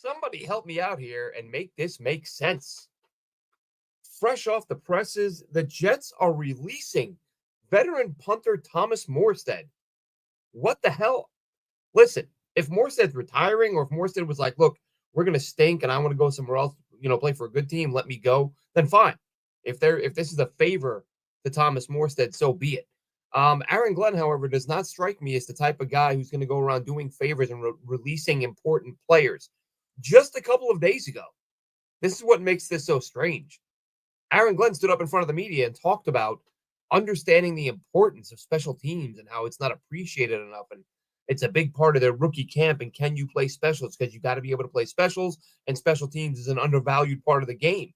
Somebody help me out here and make this make sense. Fresh off the presses, the Jets are releasing veteran punter Thomas Morstead. What the hell? Listen, if Morstead's retiring or if Morstead was like, look, we're going to stink and I want to go somewhere else, play for a good team, let me go, then fine. If this is a favor to Thomas Morstead, so be it. Aaron Glenn, however, does not strike me as the type of guy who's going to go around doing favors and releasing important players. Just a couple of days ago, this is what makes this so strange. Aaron Glenn stood up in front of the media and talked about understanding the importance of special teams and how it's not appreciated enough. And it's a big part of their rookie camp. And can you play specials? Because you got to be able to play specials, and special teams is an undervalued part of the game.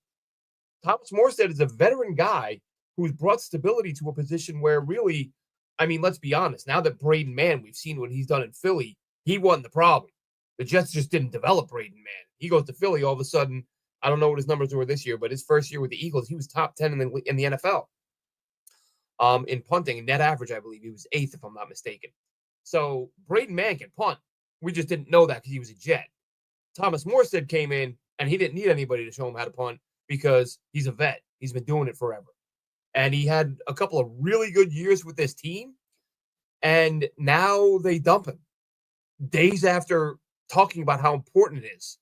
Thomas Morstead is a veteran guy who's brought stability to a position where really, let's be honest, now that Braden Mann, we've seen what he's done in Philly, he wasn't the problem. The Jets just didn't develop Braden Mann. He goes to Philly, all of a sudden, I don't know what his numbers were this year, but his first year with the Eagles, he was top 10 in the NFL. In punting, net average, I believe he was 8th, if I'm not mistaken. So Braden Mann can punt. We just didn't know that because he was a Jet. Thomas Morstead came in, and he didn't need anybody to show him how to punt because he's a vet. He's been doing it forever. And he had a couple of really good years with this team, and now they dump him days after talking about how important it is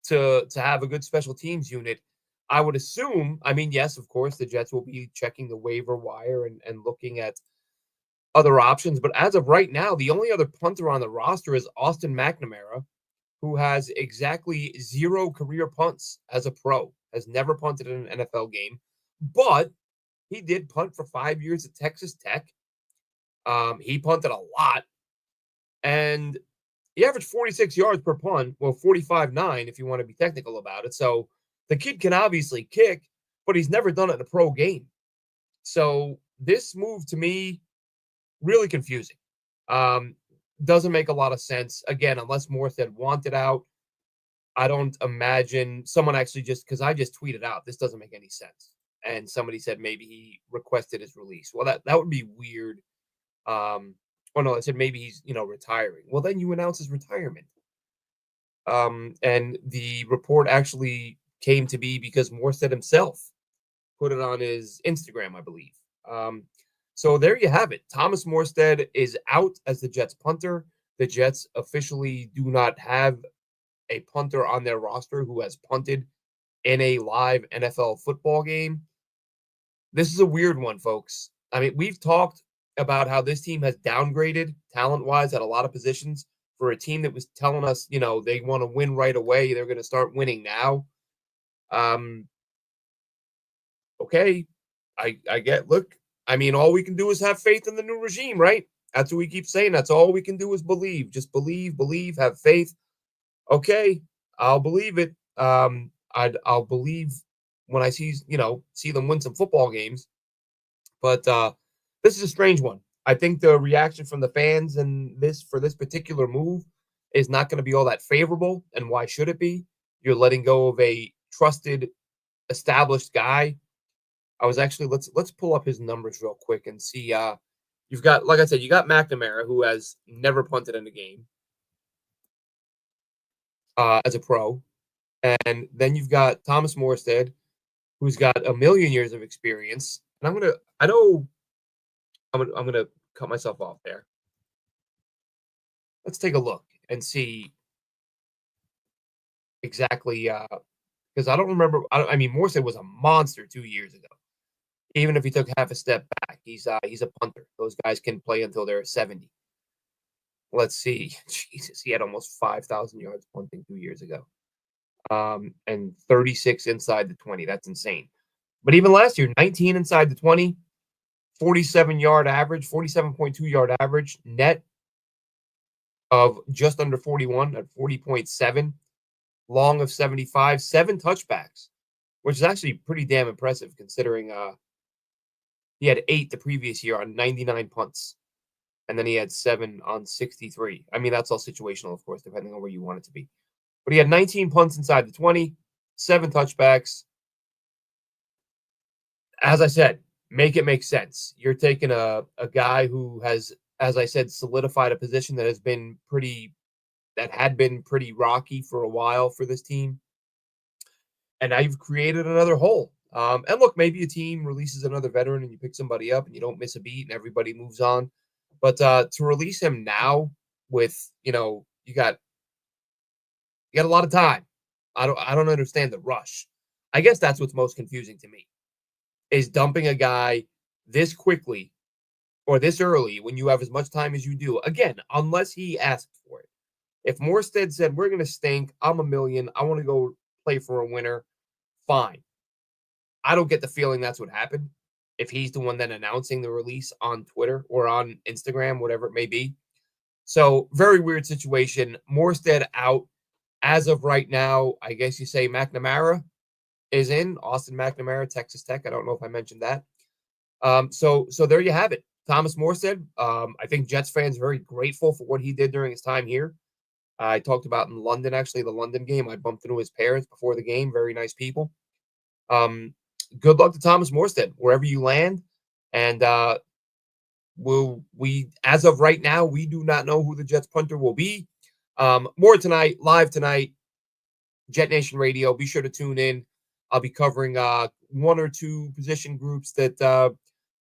to have a good special teams unit. I would assume, yes, of course, the Jets will be checking the waiver wire and looking at other options. But as of right now, the only other punter on the roster is Austin McNamara, who has exactly 0 career punts as a pro, has never punted in an NFL game. But he did punt for 5 years at Texas Tech. He punted a lot. And he averaged 46 yards per punt. Well, 45.9 if you want to be technical about it. So the kid can obviously kick, but he's never done it in a pro game. So this move to me, really confusing. Doesn't make a lot of sense. Again, unless Morstead wanted out, I don't imagine someone actually because I just tweeted out, this doesn't make any sense. And somebody said maybe he requested his release. Well, that would be weird. I said maybe he's, retiring. Well, then you announce his retirement. And the report actually came to be because Morstead himself put it on his Instagram, I believe. So there you have it. Thomas Morstead is out as the Jets punter. The Jets officially do not have a punter on their roster who has punted in a live NFL football game. This is a weird one, folks. We've talked about how this team has downgraded talent-wise at a lot of positions for a team that was telling us, they want to win right away. They're going to start winning now. Okay. I get, look, all we can do is have faith in the new regime, right? That's what we keep saying. That's all we can do is believe. Just believe, have faith. Okay, I'll believe it. I'll believe when I see them win some football games. But this is a strange one. I think the reaction from the fans for this particular move is not going to be all that favorable. And why should it be? You're letting go of a trusted, established guy. I was actually let's pull up his numbers real quick and see. You've got, like I said, you got McNamara, who has never punted in a game as a pro, and then you've got Thomas Morestead, who's got a million years of experience. And I'm gonna cut myself off there. Let's take a look and see exactly because I don't remember. Morstead was a monster 2 years ago. Even if he took half a step back, he's a punter. Those guys can play until they're 70. Let's see. Jesus, he had almost 5,000 yards punting 2 years ago. And 36 inside the 20. That's insane. But even last year, 19 inside the 20, 47-yard average, 47.2 yard average, net of just under 41 at 40.7, long of 75, 7 touchbacks, which is actually pretty damn impressive considering he had 8 the previous year on 99 punts, and then he had 7 on 63. That's all situational, of course, depending on where you want it to be. But he had 19 punts inside the 20, 7 touchbacks. As I said, make it make sense. You're taking a guy who has, as I said, solidified a position that has been that had been pretty rocky for a while for this team. And now you've created another hole. And look, maybe a team releases another veteran and you pick somebody up and you don't miss a beat and everybody moves on. But to release him now with, you got a lot of time. I don't understand the rush. I guess that's what's most confusing to me is dumping a guy this quickly or this early when you have as much time as you do. Again, unless he asked for it. If Morstead said, "We're gonna stink, I'm a million, I want to go play for a winner," fine. I don't get the feeling that's what happened. If he's the one then announcing the release on Twitter or on Instagram, whatever it may be. So very weird situation. Morstead out as of right now. I guess you say McNamara is in. Austin McNamara, Texas Tech. I don't know if I mentioned that. So there you have it. Thomas Morstead. I think Jets fans are very grateful for what he did during his time here. I talked about in London, actually, the London game. I bumped into his parents before the game. Very nice people. Um, Good luck to Thomas Morstead wherever you land. And we as of right now, we do not know who the Jets punter will be. More tonight, live tonight, Jet Nation Radio. Be sure to tune in. I'll be covering one or two position groups that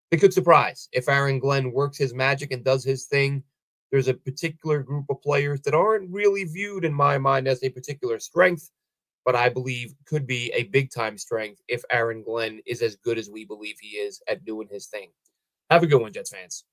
they could surprise. If Aaron Glenn works his magic and does his thing, there's a particular group of players that aren't really viewed in my mind as a particular strength, but I believe could be a big time strength if Aaron Glenn is as good as we believe he is at doing his thing. Have a good one, Jets fans.